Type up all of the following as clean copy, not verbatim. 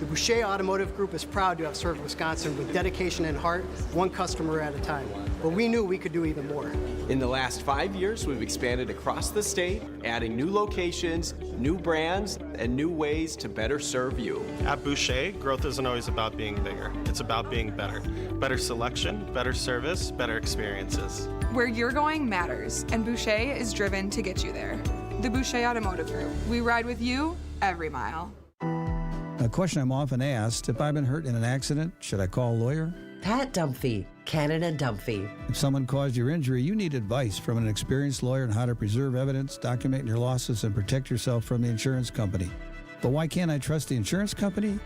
Boucher Automotive Group is proud to have served Wisconsin with dedication and heart, one customer at a time. But we knew we could do even more. In the last 5 years, we've expanded across the state, adding new locations, new brands, and new ways to better serve you. At Boucher, growth isn't always about being bigger. It's about being better. Better selection, better service, better experiences. Where you're going matters, and Boucher is driven to get you there. The Boucher Automotive Group. We ride with you every mile. A question I'm often asked, if I've been hurt in an accident, should I call a lawyer? Pat Dunphy, Canada Dunphy. If someone caused your injury, you need advice from an experienced lawyer on how to preserve evidence, document your losses, and protect yourself from the insurance company. But why can't I trust the insurance company?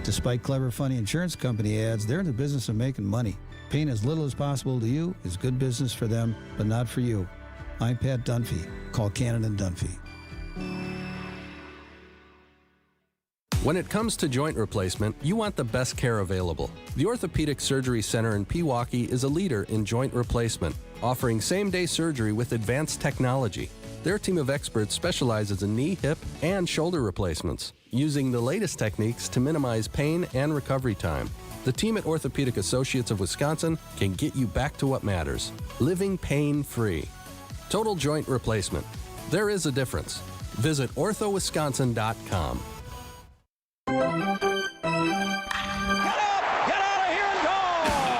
Despite clever, funny insurance company ads, they're in the business of making money. Paying as little as possible to you is good business for them, but not for you. I'm Pat Dunphy. Call Canada Dunphy. When it comes to joint replacement, you want the best care available. The Orthopedic Surgery Center in Pewaukee is a leader in joint replacement, offering same-day surgery with advanced technology. Their team of experts specializes in knee, hip, and shoulder replacements, using the latest techniques to minimize pain and recovery time. The team at Orthopedic Associates of Wisconsin can get you back to what matters, living pain-free. Total joint replacement. There is a difference. Visit orthowisconsin.com.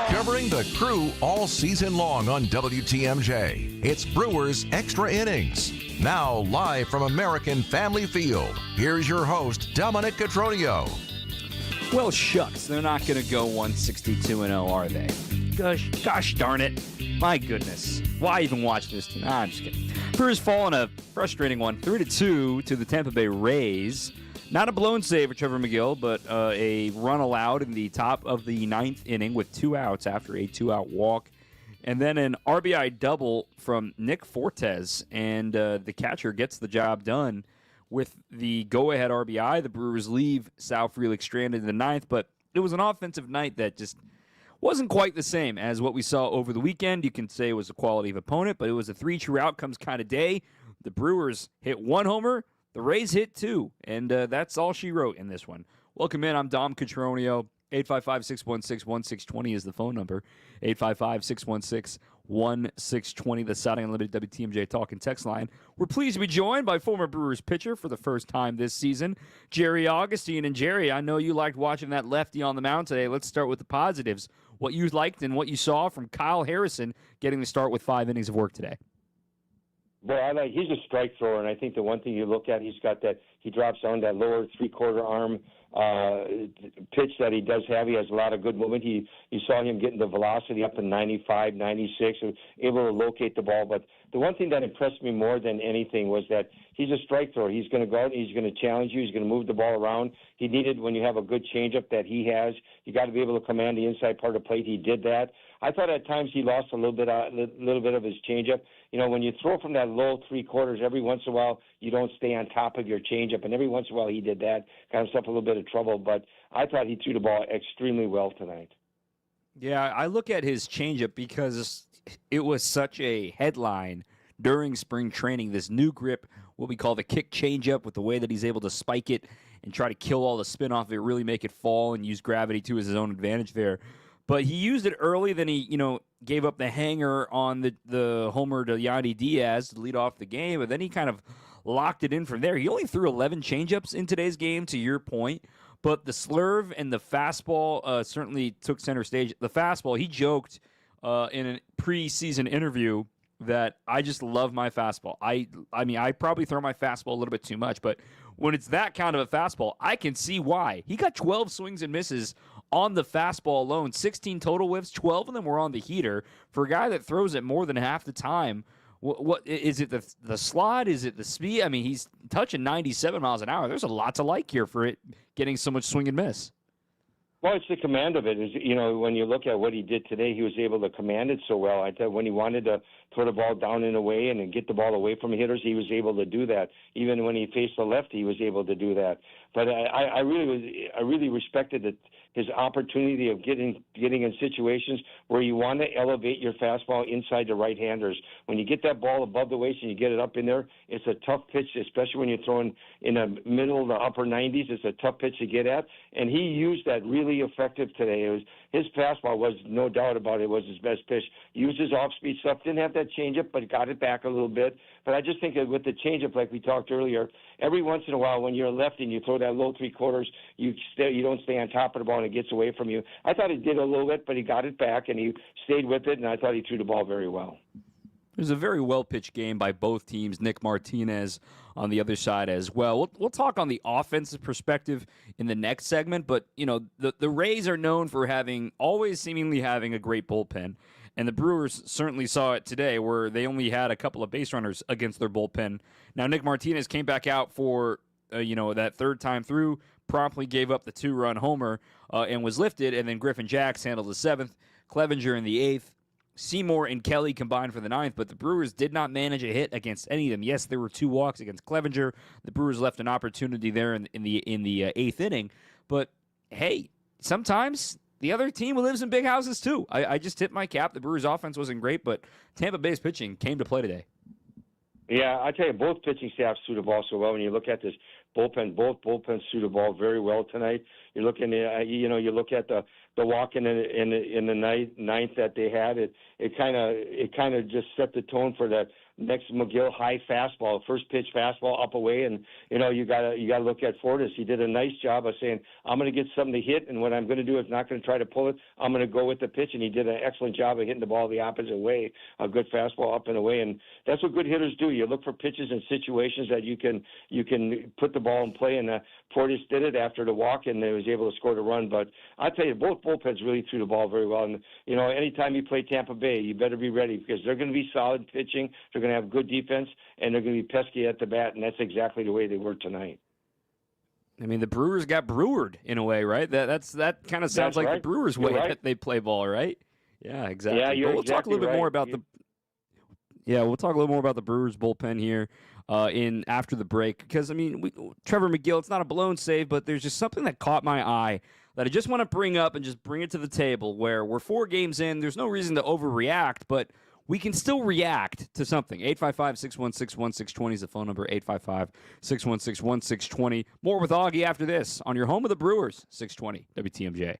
Covering the Crew all season long on WTMJ, it's Brewers Extra Innings. Now live from American Family Field, here's your host, Dominic Cotroneo. Well, shucks, they're not going to go 162-0, are they? Gosh darn it. My goodness. Why even watch this team? I'm just kidding. Brewers fall in a frustrating one, 3-2 to the Tampa Bay Rays. Not a blown save for Trevor Megill, but a run allowed in the top of the ninth inning with 2 outs after a 2-out walk. And then an RBI double from Nick Fortes, and the catcher gets the job done with the go-ahead RBI. The Brewers leave Sal Frelick stranded in the ninth, but it was an offensive night that just wasn't quite the same as what we saw over the weekend. You can say it was a quality of opponent, but it was a 3 true outcomes kind of day. The Brewers hit 1 homer. The Rays hit 2, and that's all she wrote in this one. Welcome in. I'm Dom Cotroneo. 855-616-1620 is the phone number. 855-616-1620, the Saturday Unlimited WTMJ Talk and Text line. We're pleased to be joined by former Brewers pitcher for the first time this season, Jerry Augustine. And, Jerry, I know you liked watching that lefty on the mound today. Let's start with the positives. What you liked and what you saw from Kyle Harrison getting to start with 5 innings of work today. Boy, he's a strike thrower, and I think the one thing you look at, he's got that, he drops on that lower three-quarter arm pitch that he does have. He has a lot of good movement. You saw him getting the velocity up to 95, 96, able to locate the ball. But the one thing that impressed me more than anything was that he's a strike thrower. He's going to go out, he's going to challenge you, he's going to move the ball around. He needed, when you have a good changeup that he has, you got to be able to command the inside part of the plate. He did that. I thought at times he lost a little bit of his changeup. You know, when you throw from that low three-quarters, every once in a while you don't stay on top of your changeup, and every once in a while he did that, got himself a little bit of trouble. But I thought he threw the ball extremely well tonight. Yeah, I look at his changeup because it was such a headline during spring training, this new grip, what we call the kick changeup, with the way that he's able to spike it and try to kill all the spin off of it, really make it fall and use gravity to his own advantage there. But he used it early, then he, gave up the hanger on the homer to Yandy Diaz to lead off the game, but then he kind of locked it in from there. He only threw 11 changeups in today's game, to your point, but the slurve and the fastball certainly took center stage. The fastball, he joked in a preseason interview that I just love my fastball. I mean, I probably throw my fastball a little bit too much, but when it's that kind of a fastball, I can see why. He got 12 swings and misses on the fastball alone, 16 total whiffs, 12 of them were on the heater. For a guy that throws it more than half the time, what is it, the slot? Is it the speed? I mean, he's touching 97 miles an hour. There's a lot to like here for it getting so much swing and miss. Well, it's the command of it. Is, you know, when you look at what he did today, he was able to command it so well. I thought when he wanted to throw the ball down and away and then get the ball away from hitters, he was able to do that. Even when he faced the left, he was able to do that. But I really respected it, his opportunity of getting in situations where you want to elevate your fastball inside the right-handers. When you get that ball above the waist and you get it up in there, it's a tough pitch, especially when you're throwing in the middle, the upper 90s. It's a tough pitch to get at, and he used that really effective today. It was his fastball was no doubt about it was his best pitch. Used his off-speed stuff, didn't have that changeup, but got it back a little bit. But I just think that with the changeup, like we talked earlier, every once in a while when you're a lefty and you throw that low three-quarters, you don't stay on top of the ball and it gets away from you. I thought he did a little bit, but he got it back and he stayed with it, and I thought he threw the ball very well. It was a very well-pitched game by both teams. Nick Martinez on the other side as well. We'll talk on the offensive perspective in the next segment, but you know the Rays are known for always seemingly having a great bullpen, and the Brewers certainly saw it today where they only had a couple of base runners against their bullpen. Now Nick Martinez came back out for that third time through, promptly gave up the 2-run homer and was lifted, and then Griffin Jacks handled the 7th, Clevenger in the 8th. Seymour and Kelly combined for the 9th, but the Brewers did not manage a hit against any of them. Yes, there were 2 walks against Clevenger. The Brewers left an opportunity there in the 8th inning. But hey, sometimes the other team lives in big houses too. I just tipped my cap. The Brewers' offense wasn't great, but Tampa Bay's pitching came to play today. Yeah, I tell you, both pitching staffs threw the ball so well. When you look at this bullpen, both bullpens threw the ball very well tonight. You're looking at, you look at the walk in the ninth that they had. It kind of just set the tone for that next Megill high fastball, first pitch fastball up away, and you gotta look at Fortis. He did a nice job of saying, I'm going to get something to hit, and what I'm going to do is not going to try to pull it. I'm going to go with the pitch, and he did an excellent job of hitting the ball the opposite way, a good fastball up and away, and that's what good hitters do. You look for pitches and situations that you can put the ball in play, and Fortis did it after the walk, and they was able to score the run. But I tell you, both bullpens really threw the ball very well, and anytime you play Tampa Bay, you better be ready because they're going to be solid pitching. They're going to have good defense, and they're going to be pesky at the bat, and that's exactly the way they were tonight. I mean, the Brewers got brewered in a way, right? That kind of sounds like right. the Brewers' way that they play ball, right? Yeah, exactly. Yeah, we'll talk a little bit more about we'll talk a little more about the Brewers' bullpen here in after the break because Trevor Megill, it's not a blown save, but there's just something that caught my eye that I just want to bring up and just bring it to the table. Where we're 4 games in, there's no reason to overreact, but we can still react to something. 855-616-1620 is the phone number, 855-616-1620. More with Augie after this on your home of the Brewers, 620 WTMJ.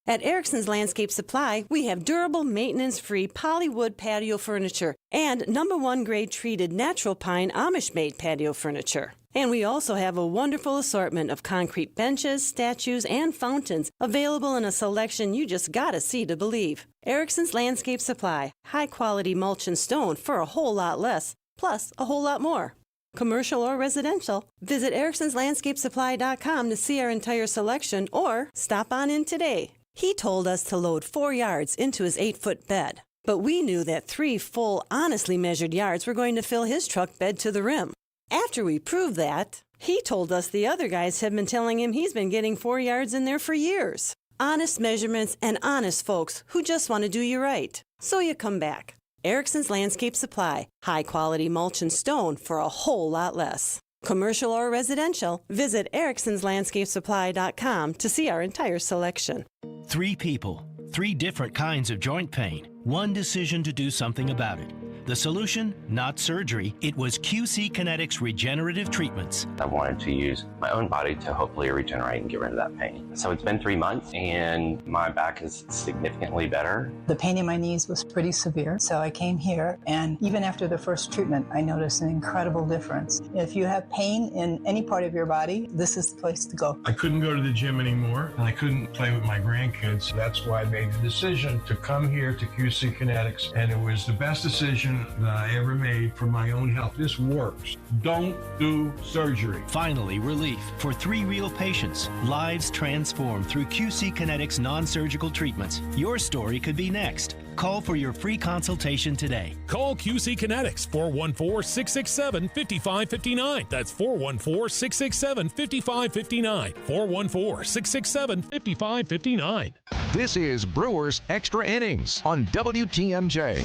At Erickson's Landscape Supply, we have durable, maintenance-free polywood patio furniture and #1 grade treated natural pine Amish-made patio furniture. And we also have a wonderful assortment of concrete benches, statues, and fountains available in a selection you just gotta see to believe. Erickson's Landscape Supply, high-quality mulch and stone for a whole lot less, plus a whole lot more. Commercial or residential, visit ericksonslandscapesupply.com to see our entire selection or stop on in today. He told us to load 4 yards into his 8-foot bed, but we knew that 3 full, honestly measured yards were going to fill his truck bed to the rim. After we proved that, he told us the other guys have been telling him he's been getting 4 yards in there for years. Honest measurements and honest folks who just want to do you right. So you come back. Erickson's Landscape Supply, high-quality mulch and stone for a whole lot less. Commercial or residential, visit ericksonslandscapesupply.com to see our entire selection. 3 people, 3 different kinds of joint pain, 1 decision to do something about it. The solution, not surgery, it was QC Kinetics regenerative treatments. I wanted to use my own body to hopefully regenerate and get rid of that pain. So it's been 3 months and my back is significantly better. The pain in my knees was pretty severe, so I came here, and even after the first treatment, I noticed an incredible difference. If you have pain in any part of your body, this is the place to go. I couldn't go to the gym anymore, and I couldn't play with my grandkids. That's why I made the decision to come here to QC Kinetics, and it was the best decision decision that I ever made for my own health. This works. Don't do surgery. Finally, relief for 3 real patients. Lives transformed through QC Kinetics non-surgical treatments. Your story could be next. Call for your free consultation today. Call QC Kinetics, 414-667-5559. That's 414-667-5559. 414-667-5559. This is Brewers Extra Innings on WTMJ.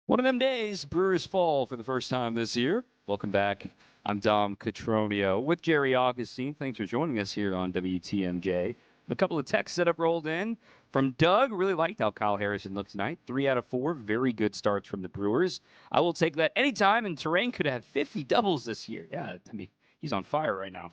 One of them days, Brewers fall for the first time this year. Welcome back. I'm Dom Cotroneo with Jerry Augustine. Thanks for joining us here on WTMJ. A couple of texts that have rolled in from Doug. Really liked how Kyle Harrison looked tonight. 3 out of 4. Very good starts from the Brewers. I will take that anytime, and Terrain could have 50 doubles this year. Yeah, I mean, he's on fire right now.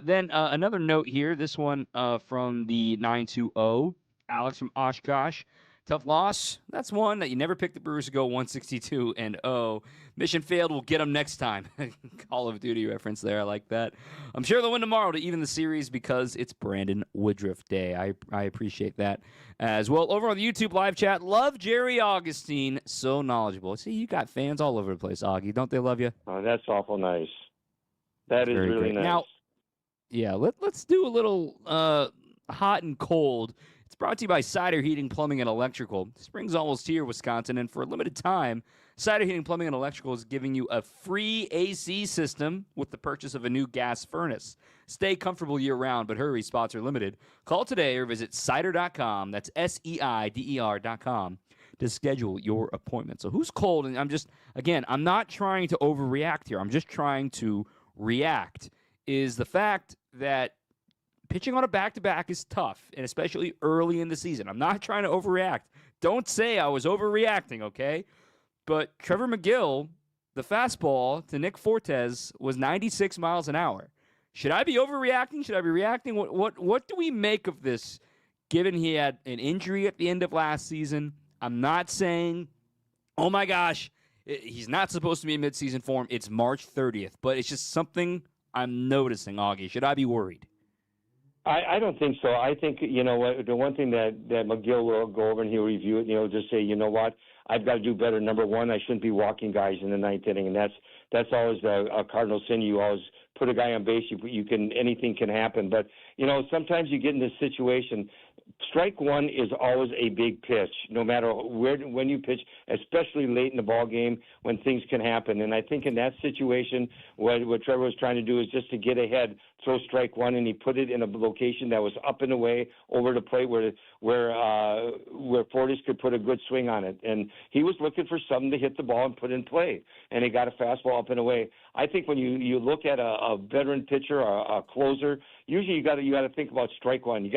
Then another note here. This one from the 920. Alex from Oshkosh. Tough loss. That's one that you never picked the Brewers to go 162-0. Mission failed. We'll get them next time. Call of Duty reference there. I like that. I'm sure they'll win tomorrow to even the series because it's Brandon Woodruff Day. I appreciate that as well. Over on the YouTube live chat, love Jerry Augustine. So knowledgeable. See, you got fans all over the place, Augie. Don't they love you? Oh, that's awful nice. That is Very really great. nice. Now, yeah, let's do a little hot and cold. It's brought to you by Cider Heating, Plumbing, and Electrical. Spring's almost here, Wisconsin, and for a limited time, Cider Heating, Plumbing, and Electrical is giving you a free AC system with the purchase of a new gas furnace. Stay comfortable year-round, but hurry, spots are limited. Call today or visit cider.com, that's SEIDER.com, to schedule your appointment. So who's cold? And I'm not trying to overreact here. I'm just trying to react, is the fact that pitching on a back-to-back is tough, and especially early in the season. I'm not trying to overreact. Don't say I was overreacting, okay? But Trevor Megill, the fastball to Nick Fortes was 96 miles an hour. Should I be overreacting? Should I be reacting? What do we make of this, given he had an injury at the end of last season? I'm not saying, oh my gosh, he's not supposed to be in midseason form. It's March 30th, but it's just something I'm noticing, Augie. Should I be worried? I don't think so. I think, the one thing that Megill will go over and he'll review it, just say, you know what, I've got to do better. Number one, I shouldn't be walking guys in the ninth inning, and that's always a cardinal sin. You always put a guy on base. Anything can happen. But, sometimes you get in this situation. Strike one is always a big pitch, no matter when you pitch, especially late in the ball game when things can happen. And I think in that situation, what Trevor was trying to do is just to get ahead, throw strike one, and he put it in a location that was up and away over the plate where Fortes could put a good swing on it. And he was looking for something to hit the ball and put in play, and he got a fastball up and away. I think when you look at a veteran pitcher or a closer, usually you got to think about strike one.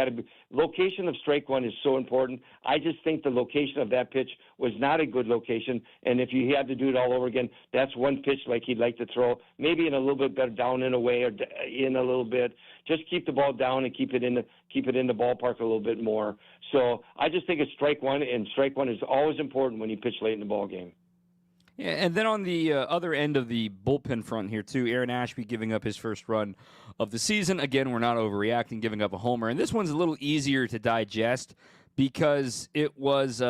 Location of strike one is so important. I just think the location of that pitch was not a good location, and if you had to do it all over again, that's one pitch like he'd like to throw, maybe in a little bit better down and away or in a little bit. Just keep the ball down and keep it in the ballpark a little bit more. So I just think it's strike one, and strike one is always important when you pitch late in the ball game. Yeah, and then on the other end of the bullpen front here, too, Aaron Ashby giving up his first run of the season. Again, we're not overreacting, giving up a homer. And this one's a little easier to digest because it was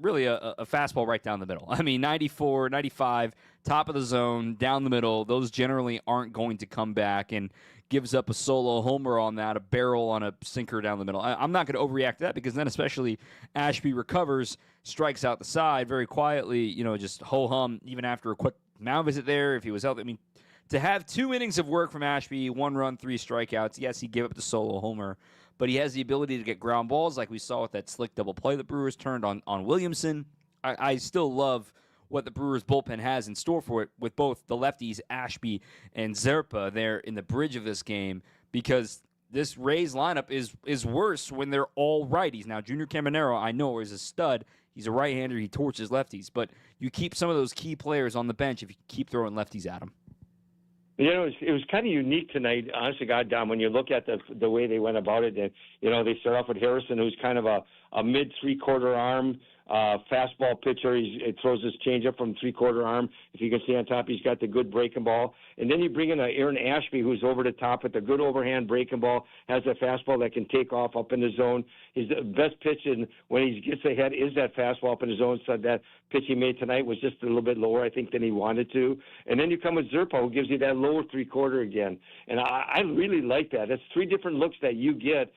really a fastball right down the middle. I mean, 94, 95, top of the zone, down the middle. Those generally aren't going to come back, and gives up a solo homer on that, a barrel on a sinker down the middle. I'm not going to overreact to that because then especially Ashby recovers, strikes out the side very quietly, just ho-hum even after a quick mound visit there if he was healthy. I mean, to have 2 innings of work from Ashby, 1 run, 3 strikeouts, yes, he gave up the solo homer, but he has the ability to get ground balls like we saw with that slick double play the Brewers turned on Williamson. I still love what the Brewers bullpen has in store for it with both the lefties, Ashby and Zerpa, there in the bridge of this game, because this Rays lineup is worse when they're all righties. Now, Junior Caminero, I know, is a stud. He's a right-hander. He torches lefties. But you keep some of those key players on the bench if you keep throwing lefties at them. It was kind of unique tonight, honestly, God, Dom, when you look at the way they went about it. And, they start off with Harrison, who's kind of a mid three-quarter arm, fastball pitcher. He throws his changeup from three-quarter arm. If you can see on top, he's got the good breaking ball. And then you bring in Aaron Ashby, who's over the top with the good overhand breaking ball, has a fastball that can take off up in the zone. His best pitch when he gets ahead is that fastball up in the zone. So that pitch he made tonight was just a little bit lower, I think, than he wanted to. And then you come with Zerpa, who gives you that lower three-quarter again. And I really like that. That's three different looks that you get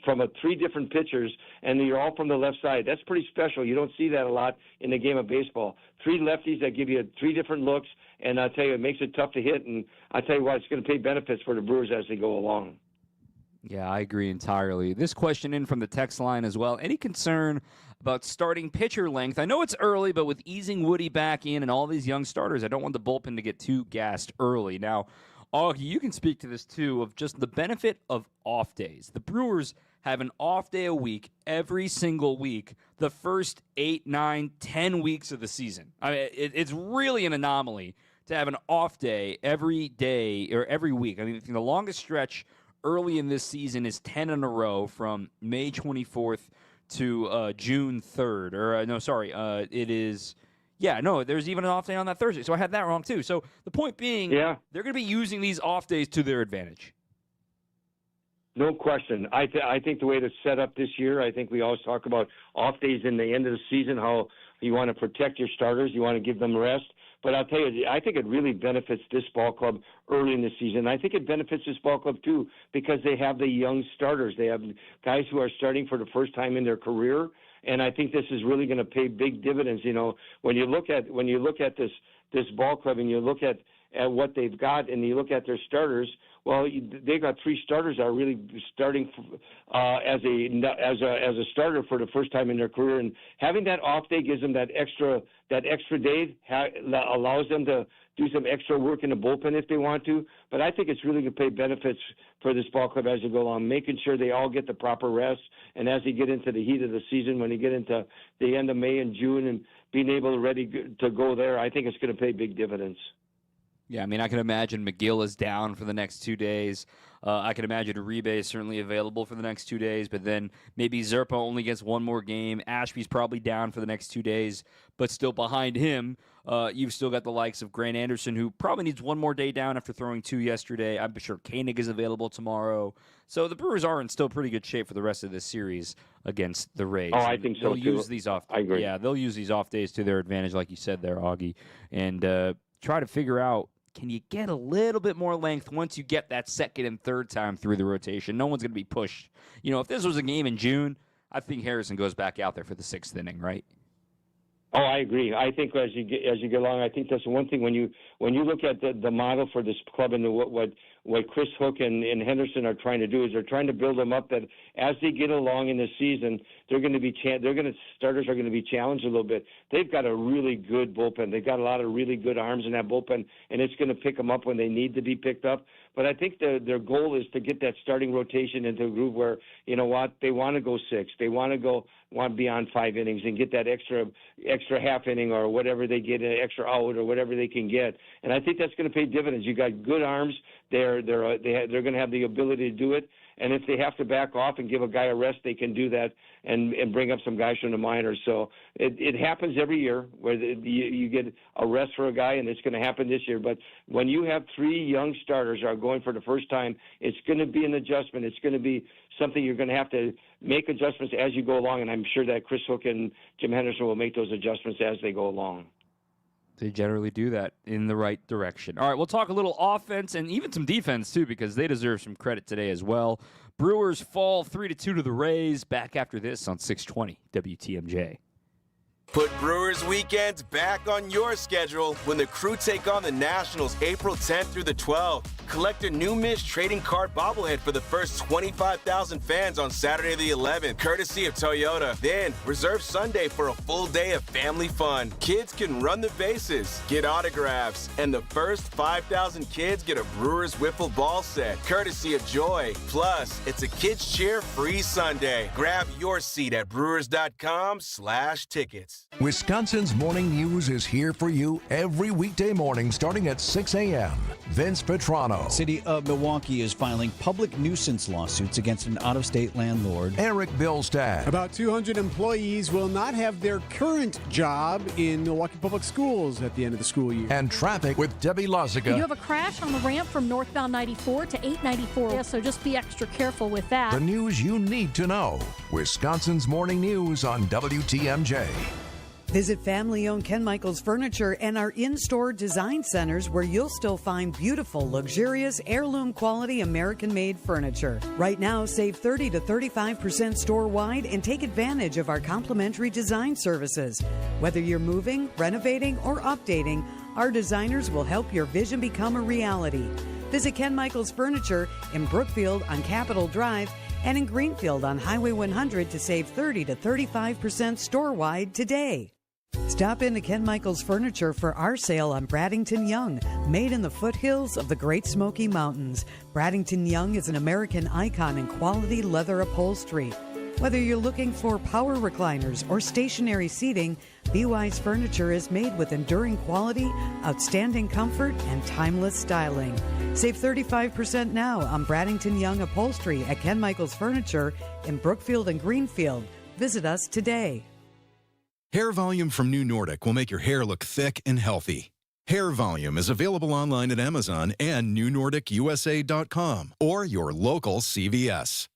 from three different pitchers, and you're all from the left side. That's pretty special. You don't see that a lot in the game of baseball. Three lefties that give you three different looks, and I'll tell you, it makes it tough to hit, and I'll tell you what, it's going to pay benefits for the Brewers as they go along. Yeah, I agree entirely. This question in from the text line as well. Any concern about starting pitcher length? I know it's early, but with easing Woody back in and all these young starters, I don't want the bullpen to get too gassed early. Now, Augie, you can speak to this, too, of just the benefit of off days. The Brewers have an off day a week every single week the first 8, 9, 10 weeks of the season. I mean, it's really an anomaly to have an off day every day or every week. I mean, the longest stretch early in this season is 10 in a row from May 24th to June 3rd. It is... Yeah, no, there's even an off day on that Thursday, so I had that wrong too. So the point being, they're going to be using these off days to their advantage. No question. I think the way to set up this year, I think we always talk about off days in the end of the season, how you want to protect your starters, you want to give them rest. But I'll tell you, I think it really benefits this ball club early in the season. I think it benefits this ball club too because they have the young starters. They have guys who are starting for the first time in their career. And I think this is really going to pay big dividends. You know, when you look at this ball club and you look at what they've got and you look at their starters, well, they got three starters that are really starting as a starter for the first time in their career. And having that off day gives them that extra day, allows them to do some extra work in the bullpen if they want to. But I think it's really going to pay benefits for this ball club as they go along, making sure they all get the proper rest. And as they get into the heat of the season, when they get into the end of May and June and being able to go there, I think it's going to pay big dividends. Yeah, I mean, I can imagine Megill is down for the next 2 days. I can imagine Uribe is certainly available for the next 2 days, but then maybe Zerpa only gets one more game. Ashby's probably down for the next 2 days, but still behind him, you've still got the likes of Grant Anderson, who probably needs one more day down after throwing 2 yesterday. I'm sure Koenig is available tomorrow. So the Brewers are in still pretty good shape for the rest of this series against the Rays. Oh, I think so, too. Use these off. I agree. Yeah, they'll use these off days to their advantage, like you said there, Augie, and try to figure out, can you get a little bit more length once you get that second and third time through the rotation? No one's going to be pushed. You know, if this was a game in June, I think Harrison goes back out there for the sixth inning, right? Oh, I agree. I think as you get along, I think that's the one thing when you look at the model for this club and what Chris Hook and Henderson are trying to do is they're trying to build them up that as they get along in the season, starters are going to be challenged a little bit. They've got a really good bullpen. They've got a lot of really good arms in that bullpen, and it's going to pick them up when they need to be picked up. But I think their goal is to get that starting rotation into a groove where, you know what, they want to go 6. They want to be on 5 innings and get that extra half inning or whatever they get, an extra out or whatever they can get. And I think that's going to pay dividends. You got good arms. They're going to have the ability to do it. And if they have to back off and give a guy a rest, they can do that and bring up some guys from the minors. So it happens every year where you get a rest for a guy, and it's going to happen this year. But when you have 3 young starters are going for the first time, it's going to be an adjustment. It's going to be something you're going to have to make adjustments as you go along, and I'm sure that Chris Hook and Jim Henderson will make those adjustments as they go along. They generally do that in the right direction. All right, we'll talk a little offense and even some defense, too, because they deserve some credit today as well. Brewers fall 3-2 to the Rays. Back after this on 620 WTMJ. Put Brewers weekends back on your schedule when the Crew take on the Nationals April 10th through the 12th. Collect a new Mish trading card bobblehead for the first 25,000 fans on Saturday the 11th, courtesy of Toyota. Then reserve Sunday for a full day of family fun. Kids can run the bases, get autographs, and the first 5,000 kids get a Brewers wiffle ball set, courtesy of Joy. Plus, it's a kids cheer free Sunday. Grab your seat at brewers.com/tickets. Wisconsin's Morning News is here for you every weekday morning starting at 6 a.m. Vince Petrano. City of Milwaukee is filing public nuisance lawsuits against an out-of-state landlord. Eric Bilstad. About 200 employees will not have their current job in Milwaukee Public Schools at the end of the school year. And traffic with Debbie Lozica. You have a crash on the ramp from northbound 94 to 894. Yeah, so just be extra careful with that. The news you need to know. Wisconsin's Morning News on WTMJ. Visit family-owned Ken Michaels Furniture and our in-store design centers where you'll still find beautiful, luxurious, heirloom-quality American-made furniture. Right now, save 30 to 35% store-wide and take advantage of our complimentary design services. Whether you're moving, renovating, or updating, our designers will help your vision become a reality. Visit Ken Michaels Furniture in Brookfield on Capitol Drive and in Greenfield on Highway 100 to save 30 to 35% store-wide today. Stop into Ken Michaels Furniture for our sale on Bradington Young, made in the foothills of the Great Smoky Mountains. Bradington Young is an American icon in quality leather upholstery. Whether you're looking for power recliners or stationary seating, BY's Furniture is made with enduring quality, outstanding comfort, and timeless styling. Save 35% now on Bradington Young upholstery at Ken Michaels Furniture in Brookfield and Greenfield. Visit us today. Hair Volume from New Nordic will make your hair look thick and healthy. Hair Volume is available online at Amazon and NewNordicUSA.com or your local CVS.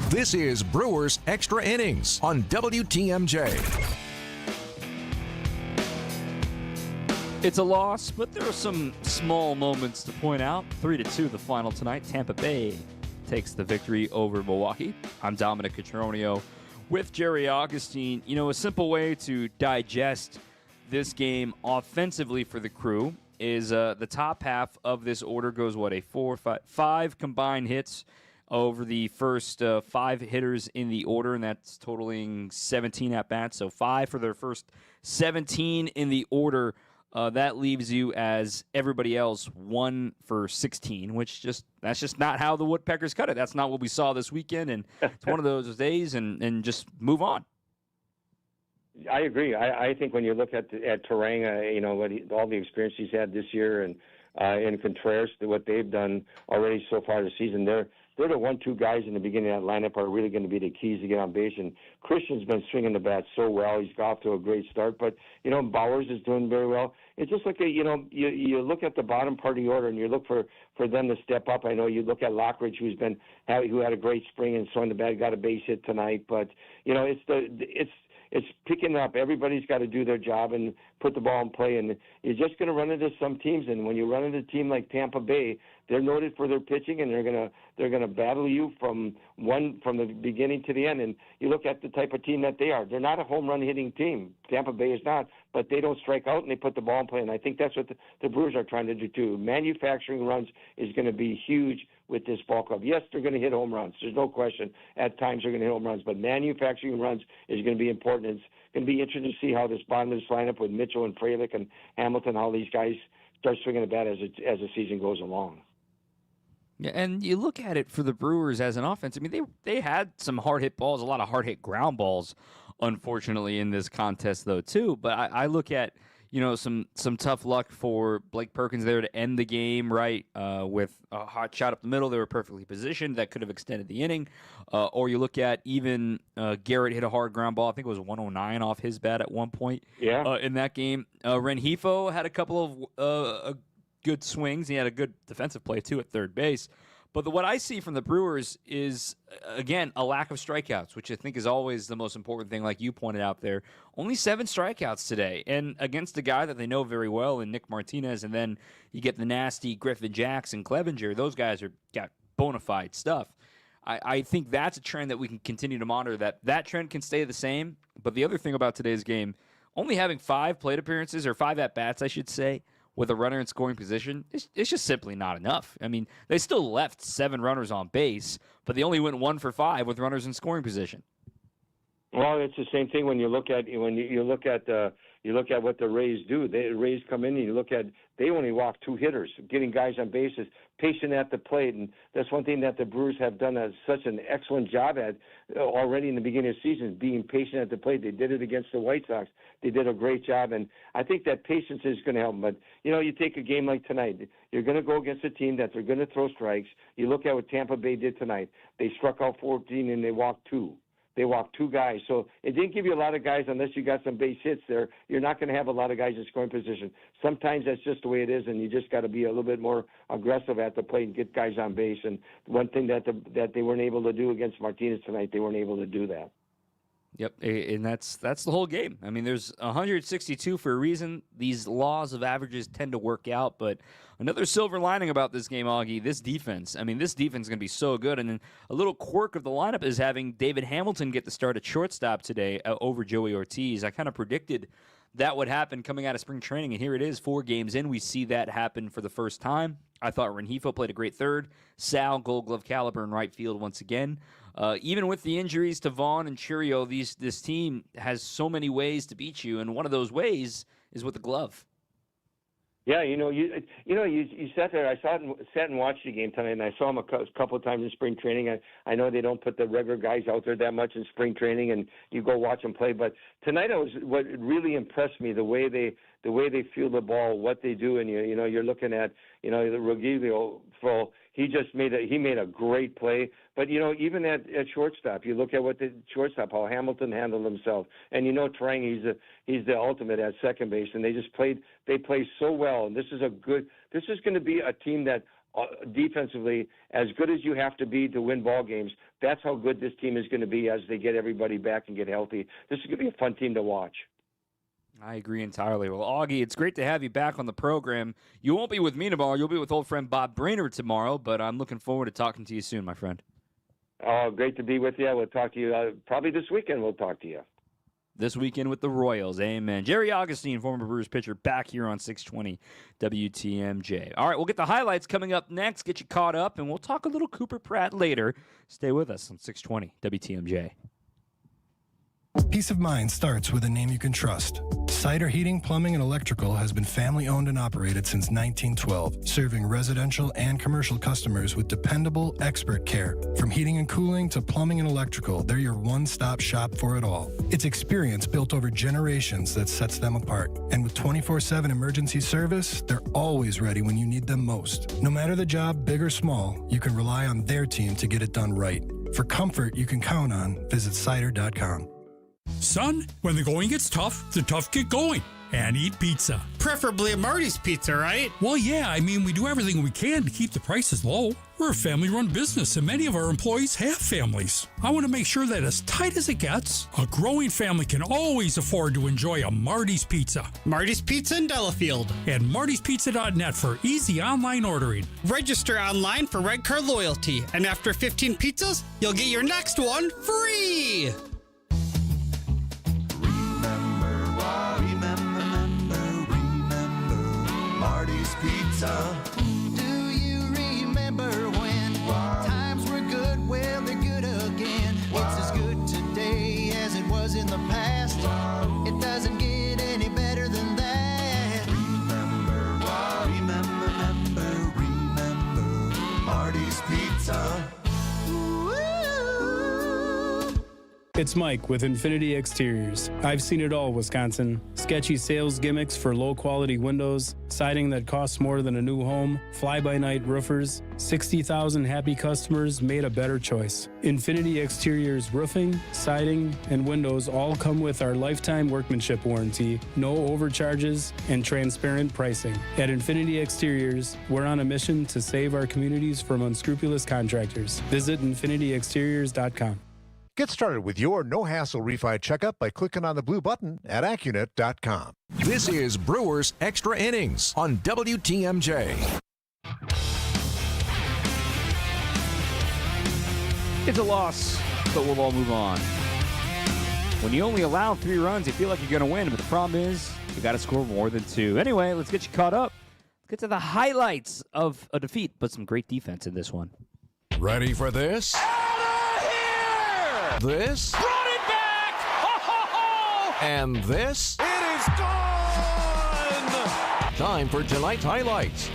This is Brewers Extra Innings on WTMJ. It's a loss, but there are some small moments to point out. 3-2 the final tonight. Tampa Bay takes the victory over Milwaukee. I'm Dominic Cotroneo with Jerry Augustine. You know, a simple way to digest this game offensively for the Crew is the top half of this order goes, five combined hits over the first 5 hitters in the order, and that's totaling 17 at-bats. So 5 for their first 17 in the order. That leaves you as everybody else 1 for 16, which that's just not how the Woodpeckers cut it. That's not what we saw this weekend, and it's one of those days, and just move on. I agree. I think when you look at Teranga, you know all the experience he's had this year, and in Contreras, what they've done already so far this season, they're the 1-2 guys in the beginning of that lineup are really going to be the keys to get on base. And Christian's been swinging the bat so well. He's got off to a great start. But, you know, Bowers is doing very well. It's just like, you you look at the bottom part of the order and you look for them to step up. I know you look at Lockridge, who had a great spring and swung the bat, got a base hit tonight. But, you know, it's picking up. Everybody's got to do their job and put the ball in play. And you're just going to run into some teams. And when you run into a team like Tampa Bay, they're noted for their pitching, and they're gonna battle you from the beginning to the end. And you look at the type of team that they are. They're not a home run hitting team. Tampa Bay is not, but they don't strike out and they put the ball in play. And I think that's what the Brewers are trying to do too. Manufacturing runs is going to be huge with this ball club. Yes, they're going to hit home runs. There's no question. At times they're going to hit home runs, but manufacturing runs is going to be important. It's going to be interesting to see how this bottom of this lineup with Mitchell and Frelick and Hamilton, how these guys start swinging the bat as the season goes along. Yeah, and you look at it for the Brewers as an offense. I mean, they had some hard hit balls, a lot of hard hit ground balls, unfortunately, in this contest though too. But I look at some tough luck for Blake Perkins there to end the game right with a hot shot up the middle. They were perfectly positioned that could have extended the inning. Or you look at even Garrett hit a hard ground ball. I think it was 109 off his bat at one point. In that game. Rengifo had a couple of good swings. He had a good defensive play too at third base. But what I see from the Brewers is, again, a lack of strikeouts, which I think is always the most important thing, like you pointed out there. Only 7 strikeouts today, and against a guy that they know very well in Nick Martinez, and then you get the nasty Griffin Jackson, Clevenger. Those guys got bona fide stuff. I think that's a trend that we can continue to monitor, that trend can stay the same. But the other thing about today's game, only having 5 plate appearances, or 5 at-bats, I should say, with a runner in scoring position, it's just simply not enough. I mean, they still left 7 runners on base, but they only went 1 for 5 with runners in scoring position. Well, it's the same thing when you look at You look at what the Rays do. The Rays come in and you look at, they only walk 2 hitters, getting guys on bases, patient at the plate. And that's one thing that the Brewers have done such an excellent job at already in the beginning of the season, being patient at the plate. They did it against the White Sox. They did a great job. And I think that patience is going to help them. But, you take a game like tonight. You're going to go against a team that they're going to throw strikes. You look at what Tampa Bay did tonight. They struck out 14 and they walked 2. They walked 2 guys. So it didn't give you a lot of guys unless you got some base hits there. You're not going to have a lot of guys in scoring position. Sometimes that's just the way it is, and you just got to be a little bit more aggressive at the plate and get guys on base. And one thing that they weren't able to do against Martinez tonight, they weren't able to do that. Yep, and that's the whole game. I mean, there's 162 for a reason. These laws of averages tend to work out, but another silver lining about this game, Augie, this defense. I mean, this defense is going to be so good. And then a little quirk of the lineup is having David Hamilton get the start at shortstop today over Joey Ortiz. I kind of predicted that would happen coming out of spring training, and here it is, 4 games in. We see that happen for the first time. I thought Rengifo played a great third. Sal, Gold Glove caliber in right field once again. Even with the injuries to Vaughn and Churio, this team has so many ways to beat you, and one of those ways is with the glove. Yeah, you sat there. I sat and watched the game tonight, and I saw him a couple of times in spring training. I know they don't put the regular guys out there that much in spring training, and you go watch them play. But tonight, what really impressed me, the way they feel the ball, what they do, and you're looking at the Rogelio for. He made a great play. But, even at shortstop, you look at what the shortstop, how Hamilton handled himself. And, Trang, he's the ultimate at second base. And they play so well. And this is going to be a team that defensively, as good as you have to be to win ball games, that's how good this team is going to be as they get everybody back and get healthy. This is going to be a fun team to watch. I agree entirely. Well, Augie, it's great to have you back on the program. You won't be with me tomorrow. You'll be with old friend Bob Brainerd tomorrow, but I'm looking forward to talking to you soon, my friend. Oh, great to be with you. We'll talk to you probably this weekend. We'll talk to you. This weekend with the Royals. Amen. Jerry Augustine, former Brewers pitcher, back here on 620 WTMJ. All right, we'll get the highlights coming up next, get you caught up, and we'll talk a little Cooper Pratt later. Stay with us on 620 WTMJ. Peace of mind starts with a name you can trust. Cider Heating, Plumbing, and Electrical has been family-owned and operated since 1912, serving residential and commercial customers with dependable, expert care. From heating and cooling to plumbing and electrical, they're your one-stop shop for it all. It's experience built over generations that sets them apart. And with 24/7 emergency service, they're always ready when you need them most. No matter the job, big or small, you can rely on their team to get it done right. For comfort you can count on, visit cider.com. Son, when the going gets tough, the tough get going. And eat pizza. Preferably a Marty's Pizza, right? Well, yeah, I mean, we do everything we can to keep the prices low. We're a family-run business, and many of our employees have families. I want to make sure that as tight as it gets, a growing family can always afford to enjoy a Marty's Pizza. Marty's Pizza in Delafield. And martyspizza.net for easy online ordering. Register online for Red Card Loyalty, and after 15 pizzas, you'll get your next one free! Marty's Pizza. Do you remember when times were good? Well, they're good again. It's as good today as it was in the past. It doesn't get any better than that. Remember Marty's Pizza. It's Mike with Infinity Exteriors. I've seen it all, Wisconsin. Sketchy sales gimmicks for low-quality windows, siding that costs more than a new home, fly-by-night roofers. 60,000 happy customers made a better choice. Infinity Exteriors roofing, siding, and windows all come with our lifetime workmanship warranty, no overcharges, and transparent pricing. At Infinity Exteriors, we're on a mission to save our communities from unscrupulous contractors. Visit infinityexteriors.com. Get started with your no-hassle refi checkup by clicking on the blue button at Accunet.com. This is Brewers Extra Innings on WTMJ. It's a loss, but we'll all move on. When you only allow 3 runs, you feel like you're going to win, but the problem is you got to score more than 2. Anyway, let's get you caught up. Let's get to the highlights of a defeat, but some great defense in this one. Ready for this? This? Brought it back! Ho, ho, ho! And this? It is gone! Time for tonight's highlights.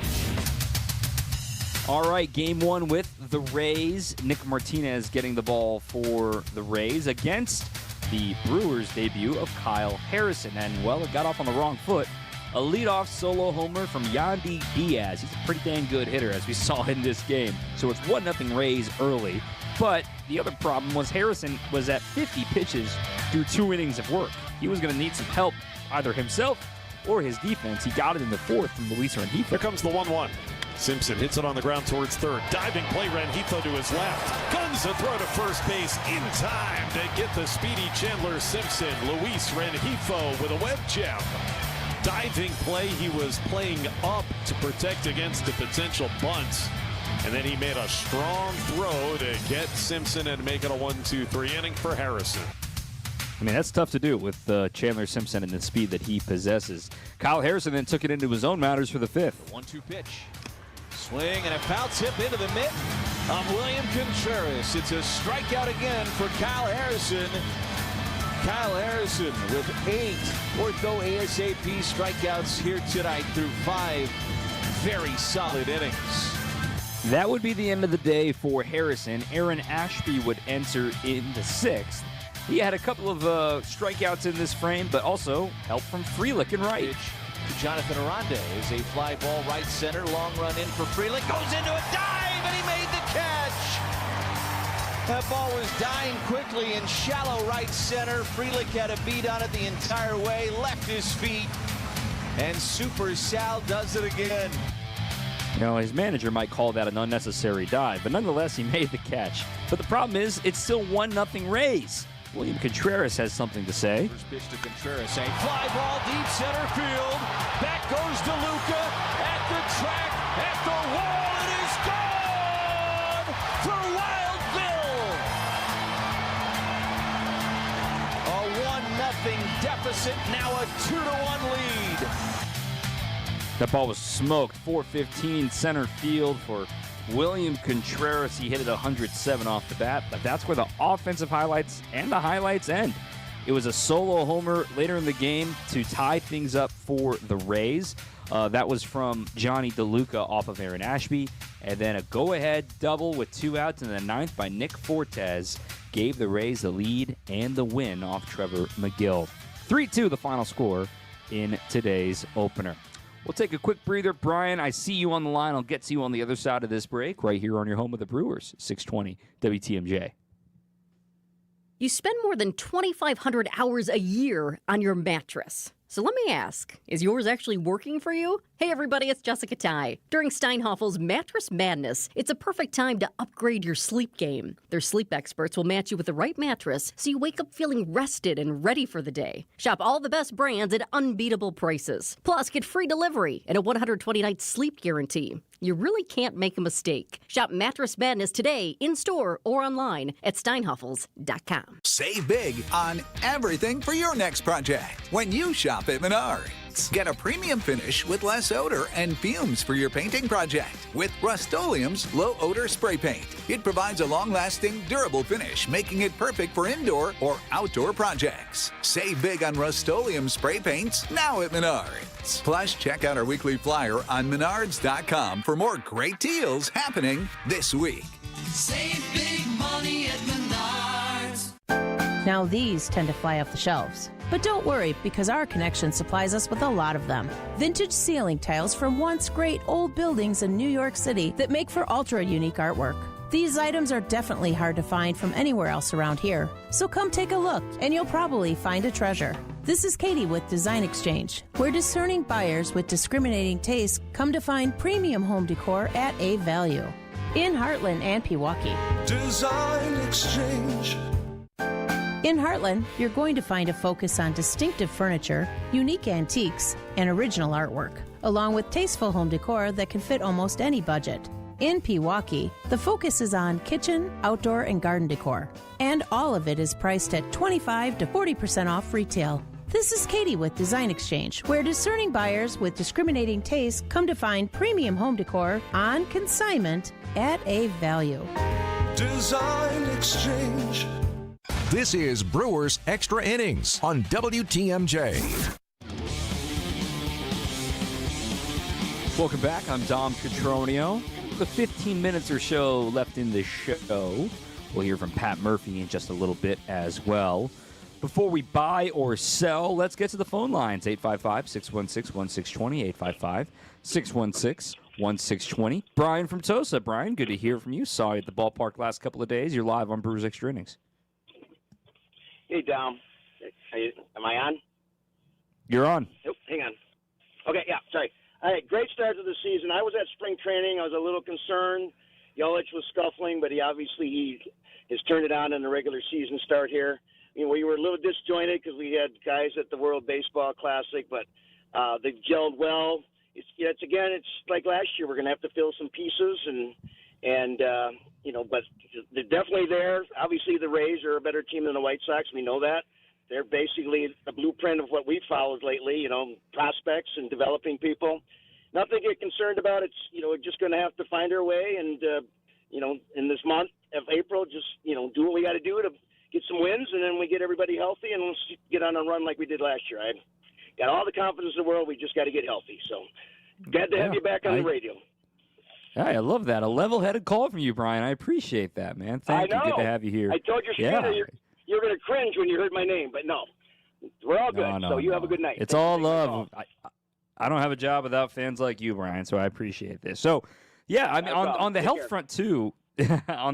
All right, game one with the Rays. Nick Martinez getting the ball for the Rays against the Brewers debut of Kyle Harrison. And, well, it got off on the wrong foot. A leadoff solo homer from Yandy Diaz. He's a pretty dang good hitter, as we saw in this game. So it's 1-0 Rays early. But the other problem was Harrison was at 50 pitches through 2 innings of work. He was going to need some help, either himself or his defense. He got it in the fourth from Luis Rengifo. Here comes the 1-1. Simpson hits it on the ground towards third. Diving play, Rengifo to his left. Guns a throw to first base in time to get the speedy Chandler Simpson. Luis Rengifo with a web gem. Diving play, he was playing up to protect against the potential bunt. And then he made a strong throw to get Simpson and make it a 1-2-3 inning for Harrison. I mean, that's tough to do with Chandler Simpson and the speed that he possesses. Kyle Harrison then took it into his own matters for the fifth. 1-2 pitch. Swing and a foul tip into the mitt of William Contreras. It's a strikeout again for Kyle Harrison. Kyle Harrison with 8 ortho ASAP strikeouts here tonight through 5 very solid innings. That would be the end of the day for Harrison. Aaron Ashby would enter in the 6th. He had a couple of strikeouts in this frame, but also help from Frelick and right. To Jonathan Aranda is a fly ball right center. Long run in for Frelick. Goes into a dive, and he made the catch. That ball was dying quickly in shallow right center. Frelick had a beat on it the entire way, left his feet, and Super Sal does it again. You know, his manager might call that an unnecessary dive, but nonetheless, he made the catch. But the problem is, it's still 1-0 Rays. William Contreras has something to say. First pitch to Contreras, a fly ball deep center field. Back goes DeLuca at the track, at the wall. It is gone for Wild Bill. A 1-0 deficit, now a 2-1 lead. That ball was smoked. 415 center field for William Contreras. He hit it 107 off the bat, but that's where the offensive highlights and the highlights end. It was a solo homer later in the game to tie things up for the Rays. That was from Johnny DeLuca off of Aaron Ashby. And then a go-ahead double with 2 outs in the 9th by Nick Fortes gave the Rays the lead and the win off Trevor Megill. 3-2 the final score in today's opener. We'll take a quick breather. Brian, I see you on the line. I'll get to you on the other side of this break right here on your home of the Brewers, 620 WTMJ. You spend more than 2,500 hours a year on your mattress. So let me ask, is yours actually working for you? Hey everybody, it's Jessica Ty. During Steinhoffel's Mattress Madness, it's a perfect time to upgrade your sleep game. Their sleep experts will match you with the right mattress so you wake up feeling rested and ready for the day. Shop all the best brands at unbeatable prices. Plus, get free delivery and a 120-night sleep guarantee. You really can't make a mistake. Shop Mattress Madness today, in-store or online at steinhoffels.com. Save big on everything for your next project when you shop at Menards. Get a premium finish with less odor and fumes for your painting project with Rust-Oleum's low-odor spray paint. It provides a long-lasting, durable finish, making it perfect for indoor or outdoor projects. Save big on Rust-Oleum spray paints now at Menards. Plus, check out our weekly flyer on Menards.com for more great deals happening this week. Save big money at Menards. Now these tend to fly off the shelves. But don't worry, because our connection supplies us with a lot of them. Vintage ceiling tiles from once great old buildings in New York City that make for ultra-unique artwork. These items are definitely hard to find from anywhere else around here. So come take a look, and you'll probably find a treasure. This is Katie with Design Exchange, where discerning buyers with discriminating tastes come to find premium home decor at a value. In Heartland and Pewaukee. Design Exchange. In Heartland, you're going to find a focus on distinctive furniture, unique antiques, and original artwork, along with tasteful home decor that can fit almost any budget. In Pewaukee, the focus is on kitchen, outdoor, and garden decor, and all of it is priced at 25 to 40% off retail. This is Katie with Design Exchange, where discerning buyers with discriminating tastes come to find premium home decor on consignment at a value. Design Exchange. This is Brewers Extra Innings on WTMJ. Welcome back. I'm Dom Catronio. The 15 minutes or so left in the show. We'll hear from Pat Murphy in just a little bit as well. Before we buy or sell, let's get to the phone lines. 855-616-1620, 855-616-1620. Brian from Tosa. Brian, good to hear from you. Saw you at the ballpark last couple of days. You're live on Brewers Extra Innings. Hey, Dom. Am I on? You're on. Nope, hang on. Okay, yeah, sorry. All right, great start to the season. I was at spring training. I was a little concerned. Yelich was scuffling, but he has turned it on in the regular season start here. You know, we were a little disjointed because we had guys at the World Baseball Classic, but they've gelled well. It's like last year. We're going to have to fill some pieces, but they're definitely there. Obviously, the Rays are a better team than the White Sox. We know that. They're basically the blueprint of what we've followed lately, prospects and developing people. Nothing to get concerned about. It's, we're just going to have to find our way and, in this month of April, just, do what we got to do to get some wins, and then we get everybody healthy and we'll get on a run like we did last year. I got all the confidence in the world. We just got to get healthy. So glad to have you back on the radio. Yeah, I love that. A level-headed call from you, Brian. I appreciate that, man. Thank you. Good to have you here. I told your trainer you're going to cringe when you heard my name, but no. We're all good, so you have a good night. It's all love. I don't have a job without fans like you, Brian, so I appreciate this. So, yeah, I mean, on the health front, too, I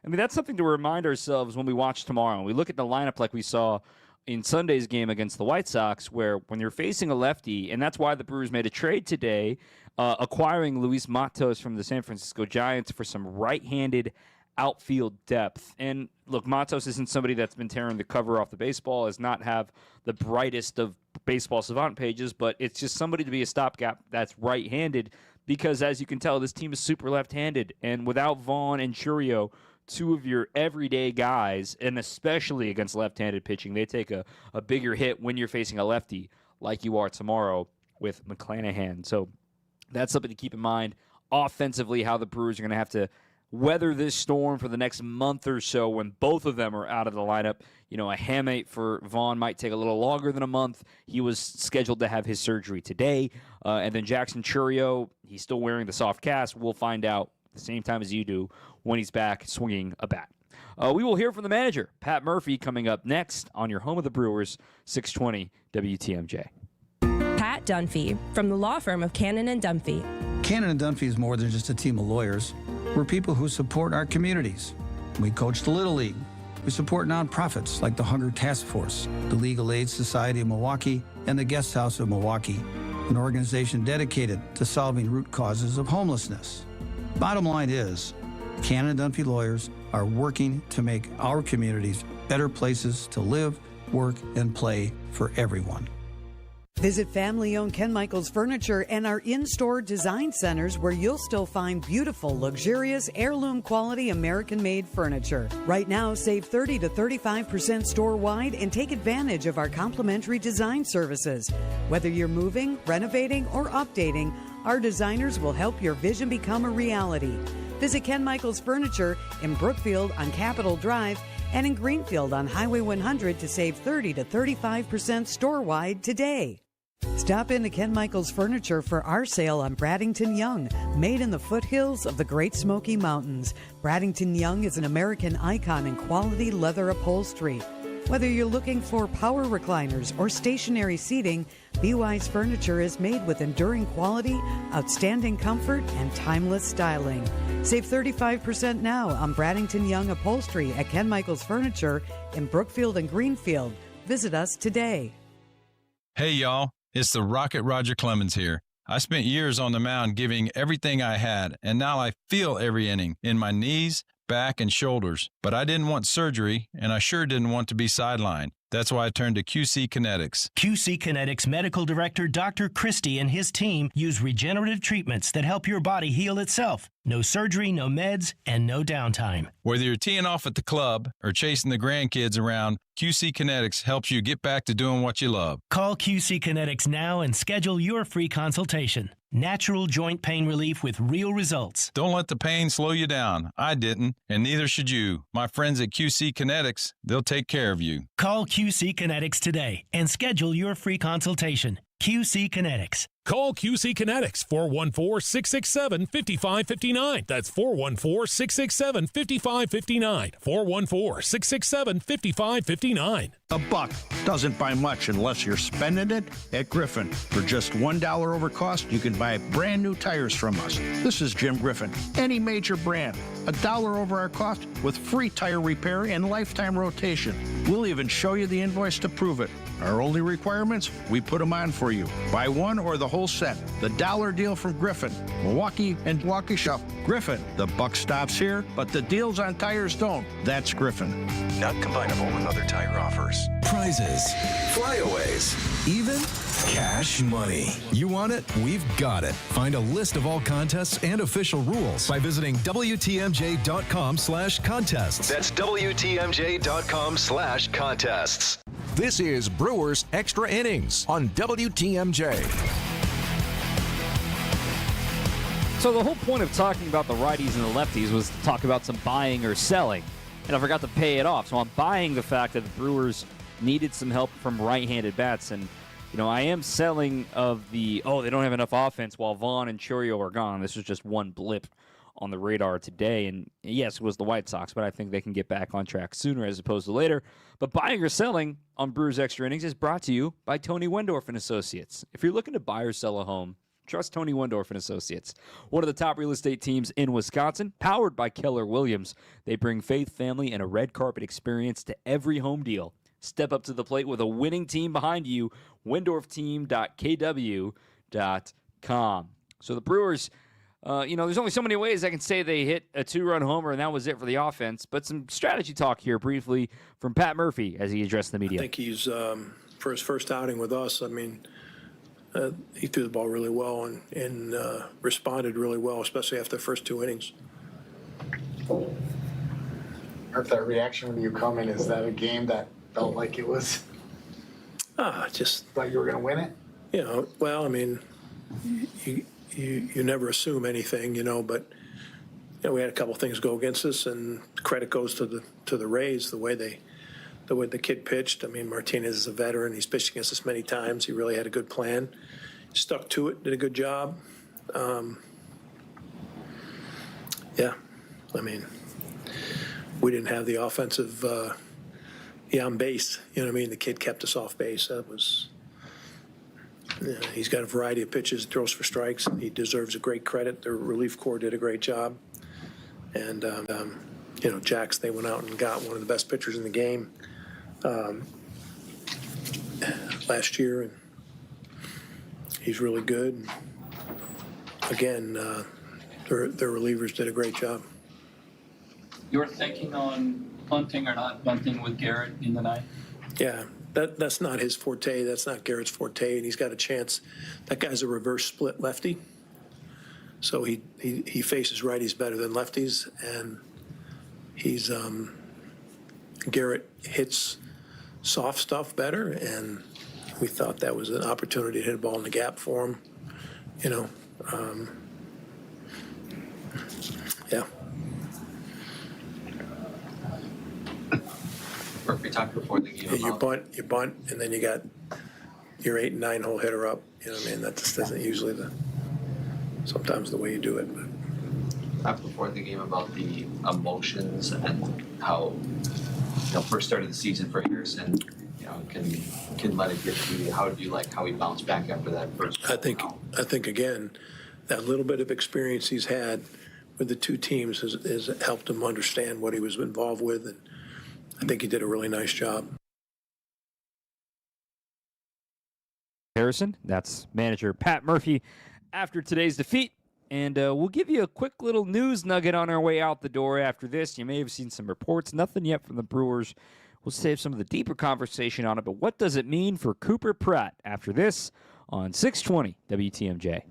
mean, that's something to remind ourselves when we watch tomorrow. We look at the lineup like we saw in Sunday's game against the White Sox, where when you're facing a lefty, and that's why the Brewers made a trade today, acquiring Luis Matos from the San Francisco Giants for some right-handed outfield depth. And look, Matos isn't somebody that's been tearing the cover off the baseball, does not have the brightest of baseball savant pages, but it's just somebody to be a stopgap that's right-handed because, as you can tell, this team is super left-handed. And without Vaughn and Churio, two of your everyday guys, and especially against left-handed pitching, they take a bigger hit when you're facing a lefty like you are tomorrow with McClanahan. So that's something to keep in mind. Offensively, how the Brewers are going to have to weather this storm for the next month or so when both of them are out of the lineup. A hamate for Vaughn might take a little longer than a month. He was scheduled to have his surgery today. And then Jackson Churio, he's still wearing the soft cast. We'll find out at the same time as you do when he's back swinging a bat. We will hear from the manager, Pat Murphy, coming up next on your home of the Brewers, 620 WTMJ. Pat Dunphy from the law firm of Cannon and Dunphy. Cannon and Dunphy is more than just a team of lawyers. We're people who support our communities. We coach the Little League. We support nonprofits like the Hunger Task Force, the Legal Aid Society of Milwaukee, and the Guest House of Milwaukee, an organization dedicated to solving root causes of homelessness. Bottom line is, Cannon and Dunphy lawyers are working to make our communities better places to live, work, and play for everyone. Visit family-owned Ken Michaels Furniture and our in-store design centers where you'll still find beautiful, luxurious, heirloom-quality American-made furniture. Right now, save 30 to 35% store-wide and take advantage of our complimentary design services. Whether you're moving, renovating, or updating, our designers will help your vision become a reality. Visit Ken Michaels Furniture in Brookfield on Capitol Drive and in Greenfield on Highway 100 to save 30 to 35% store-wide today. Stop into Ken Michaels Furniture for our sale on Braddington Young, made in the foothills of the Great Smoky Mountains. Braddington Young is an American icon in quality leather upholstery. Whether you're looking for power recliners or stationary seating, BY's furniture is made with enduring quality, outstanding comfort, and timeless styling. Save 35% now on Braddington Young upholstery at Ken Michaels Furniture in Brookfield and Greenfield. Visit us today. Hey, y'all. It's the Rocket Roger Clemens here. I spent years on the mound giving everything I had, and now I feel every inning in my knees, back, and shoulders. But I didn't want surgery, and I sure didn't want to be sidelined. That's why I turned to QC Kinetics. QC Kinetics Medical Director Dr. Christie and his team use regenerative treatments that help your body heal itself. No surgery, no meds, and no downtime. Whether you're teeing off at the club or chasing the grandkids around, QC Kinetics helps you get back to doing what you love. Call QC Kinetics now and schedule your free consultation. Natural joint pain relief with real results. Don't let the pain slow you down. I didn't, and neither should you. My friends at QC Kinetics, they'll take care of you. Call QC Kinetics today and schedule your free consultation. QC Kinetics. Call QC Kinetics, 414-667-5559. That's 414-667-5559. 414-667-5559. A buck doesn't buy much unless you're spending it at Griffin. For just $1 over cost, you can buy brand new tires from us. This is Jim Griffin. Any major brand, $1 over our cost with free tire repair and lifetime rotation. We'll even show you the invoice to prove it. Our only requirements, we put them on for you. Buy one or the whole set. The dollar deal from Griffin. Milwaukee and Waukesha. Griffin. The buck stops here, but the deals on tires don't. That's Griffin. Not combinable with other tire offers. Prizes, flyaways, even cash money. You want it? We've got it. Find a list of all contests and official rules by visiting WTMJ.com/contests. That's WTMJ.com/contests. This is Brewers Extra Innings on WTMJ. So the whole point of talking about the righties and the lefties was to talk about some buying or selling. And I forgot to pay it off. So I'm buying the fact that the Brewers needed some help from right-handed bats. And, I am selling of they don't have enough offense while Vaughn and Chourio are gone. This was just one blip on the radar today. And yes, it was the White Sox, but I think they can get back on track sooner as opposed to later. But buying or selling on Brewers Extra Innings is brought to you by Tony Wendorf and Associates. If you're looking to buy or sell a home, trust Tony Wendorf and Associates, one of the top real estate teams in Wisconsin, powered by Keller Williams. They bring faith, family, and a red carpet experience to every home deal. Step up to the plate with a winning team behind you, wendorfteam.kw.com. So the Brewers, there's only so many ways I can say they hit a 2-run homer, and that was it for the offense. But some strategy talk here briefly from Pat Murphy as he addressed the media. I think he's, for his first outing with us, he threw the ball really well and responded really well, especially after the first 2 innings. If that reaction when you come in, is that a game that felt like it was? Just like you were going to win it? You never assume anything, but we had a couple things go against us, and credit goes to the Rays, the way the kid pitched. Martinez is a veteran. He's pitched against us many times. He really had a good plan. Stuck to it, did a good job. We didn't have the offensive on base. The kid kept us off base. That was. He's got a variety of pitches, throws for strikes. He deserves a great credit. The relief corps did a great job. And, Jax, they went out and got one of the best pitchers in the game last year. And he's really good. Again, their relievers did a great job. Your thinking on bunting or not bunting with Garrett in the ninth? Yeah. That's not his forte. That's not Garrett's forte, and he's got a chance. That guy's a reverse split lefty, so he faces righties better than lefties, and he's Garrett hits soft stuff better, and we thought that was an opportunity to hit a ball in the gap for him. Yeah. We talked before the game. You bunt, and then you got your 8 and 9 hole hitter up. That just isn't usually sometimes the way you do it. But. Talked before the game about the emotions and how first start of the season for Harrison, can let it get to you. How do you like how he bounced back after that first? I think again, that little bit of experience he's had with the two teams has helped him understand what he was involved with, and I think he did a really nice job. Harrison, that's manager Pat Murphy after today's defeat. And we'll give you a quick little news nugget on our way out the door after this. You may have seen some reports. Nothing yet from the Brewers. We'll save some of the deeper conversation on it. But what does it mean for Cooper Pratt after this on 620 WTMJ?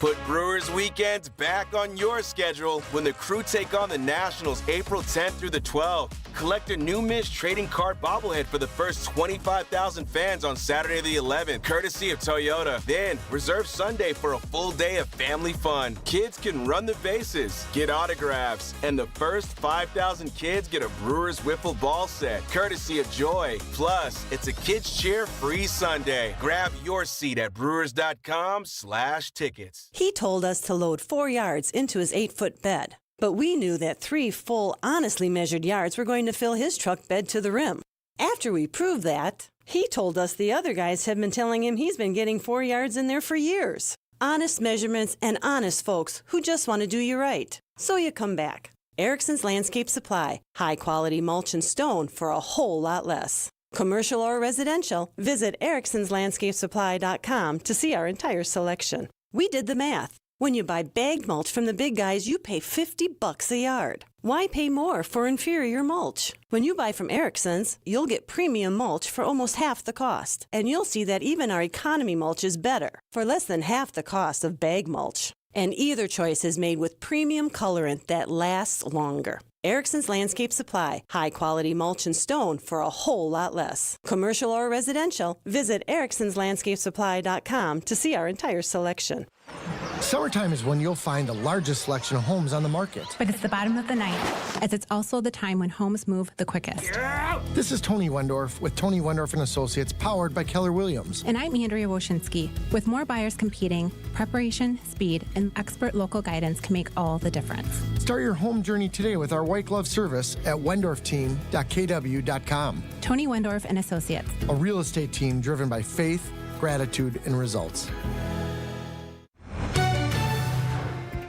Put Brewers weekends back on your schedule when the Crew take on the Nationals April 10th through the 12th. Collect a new Mish trading card bobblehead for the first 25,000 fans on Saturday the 11th, courtesy of Toyota. Then reserve Sunday for a full day of family fun. Kids can run the bases, get autographs, and the first 5,000 kids get a Brewers wiffle ball set, courtesy of Joy. Plus, it's a kids cheer free Sunday. Grab your seat at brewers.com/tickets. He told us to load 4 yards into his 8-foot bed, but we knew that 3 full, honestly measured yards were going to fill his truck bed to the rim. After we proved that, he told us the other guys have been telling him he's been getting 4 yards in there for years. Honest measurements and honest folks who just want to do you right. So you come back. Erickson's Landscape Supply. High-quality mulch and stone for a whole lot less. Commercial or residential, visit ericksonslandscapesupply.com to see our entire selection. We did the math. When you buy bagged mulch from the big guys, you pay $50 a yard. Why pay more for inferior mulch? When you buy from Erickson's, you'll get premium mulch for almost half the cost. And you'll see that even our economy mulch is better, for less than half the cost of bag mulch. And either choice is made with premium colorant that lasts longer. Erickson's Landscape Supply. High-quality mulch and stone for a whole lot less. Commercial or residential, visit ericksonslandscapesupply.com to see our entire selection. Summertime is when you'll find the largest selection of homes on the market. But it's the bottom of the night, as it's also the time when homes move the quickest. This is Tony Wendorf with Tony Wendorf & Associates, powered by Keller Williams. And I'm Andrea Woshinski. With more buyers competing, preparation, speed, and expert local guidance can make all the difference. Start your home journey today with our white glove service at wendorfteam.kw.com. Tony Wendorf & Associates. A real estate team driven by faith, gratitude, and results.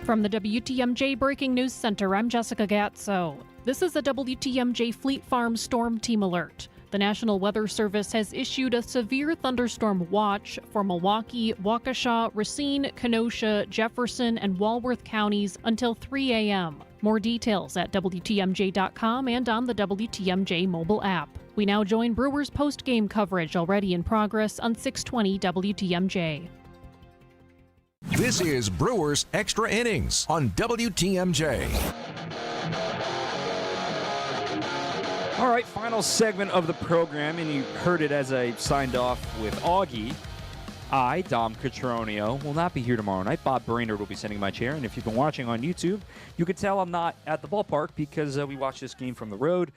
From the WTMJ Breaking News Center, I'm Jessica Gatso. This is a WTMJ Fleet Farm Storm Team Alert. The National Weather Service has issued a severe thunderstorm watch for Milwaukee, Waukesha, Racine, Kenosha, Jefferson, and Walworth counties until 3 a.m. More details at WTMJ.com and on the WTMJ mobile app. We now join Brewers post-game coverage already in progress on 620 WTMJ. This is Brewers Extra Innings on WTMJ. All right, final segment of the program, and you heard it as I signed off with Augie. I, Dom Catronio, will not be here tomorrow night. Bob Brainerd will be sitting in my chair, and if you've been watching on YouTube, you can tell I'm not at the ballpark because we watched this game from the road.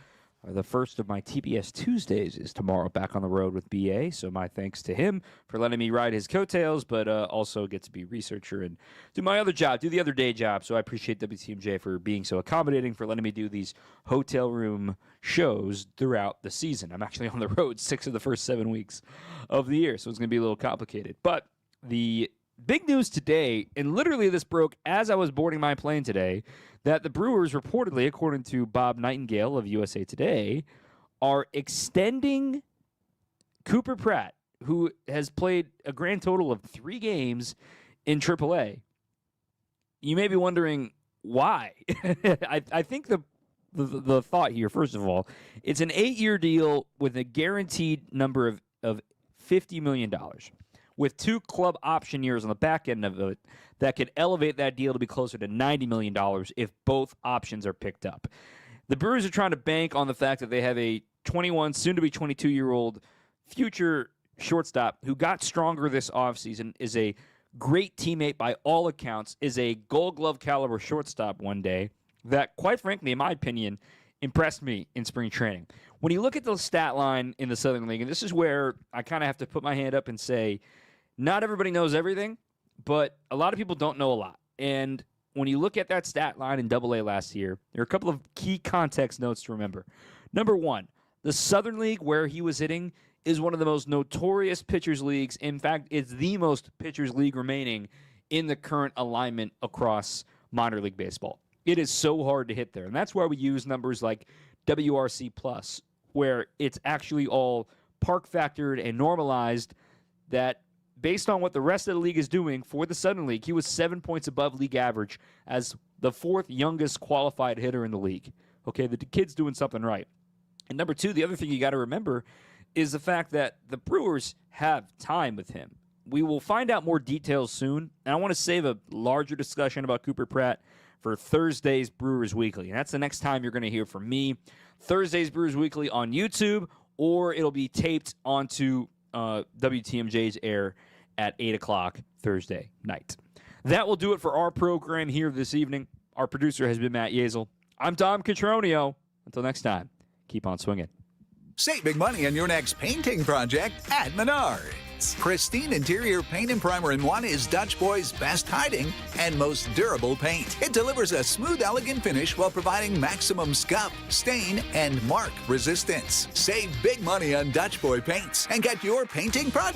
The first of my TBS Tuesdays is tomorrow, back on the road with BA, so my thanks to him for letting me ride his coattails, but also get to be researcher and do my other job, do the other day job. So I appreciate WTMJ for being so accommodating, for letting me do these hotel room shows throughout the season. I'm actually on the road 6 of the first 7 weeks of the year, so it's going to be a little complicated. But the big news today, and literally this broke as I was boarding my plane today, that the Brewers reportedly, according to Bob Nightingale of USA Today, are extending Cooper Pratt, who has played a grand total of 3 games in AAA. You may be wondering why. I think the thought here, first of all, it's an 8-year deal with a guaranteed number of $50 million. With 2 club option years on the back end of it, that could elevate that deal to be closer to $90 million if both options are picked up. The Brewers are trying to bank on the fact that they have a 21, soon-to-be 22-year-old future shortstop who got stronger this offseason, is a great teammate by all accounts, is a Gold Glove caliber shortstop one day that, quite frankly, in my opinion, impressed me in spring training. When you look at the stat line in the Southern League, and this is where I kind of have to put my hand up and say, not everybody knows everything, but a lot of people don't know a lot. And when you look at that stat line in AA last year, there are a couple of key context notes to remember. Number one, the Southern League, where he was hitting, is one of the most notorious pitchers leagues. In fact, it's the most pitchers league remaining in the current alignment across minor league baseball. It is so hard to hit there. And that's why we use numbers like WRC+, where it's actually all park factored and normalized, that based on what the rest of the league is doing for the Southern League, he was 7 points above league average as the 4th youngest qualified hitter in the league. Okay, the kid's doing something right. And number 2, the other thing you got to remember is the fact that the Brewers have time with him. We will find out more details soon, and I want to save a larger discussion about Cooper Pratt for Thursday's Brewers Weekly. And that's the next time you're going to hear from me. Thursday's Brewers Weekly on YouTube, or it'll be taped onto WTMJ's air at 8 o'clock Thursday night. That will do it for our program here this evening. Our producer has been Matt Yazel. I'm Dom Catronio. Until next time, keep on swinging. Save big money on your next painting project at Menards. Pristine interior paint and primer in one is Dutch Boy's best hiding and most durable paint. It delivers a smooth, elegant finish while providing maximum scuff, stain, and mark resistance. Save big money on Dutch Boy paints and get your painting project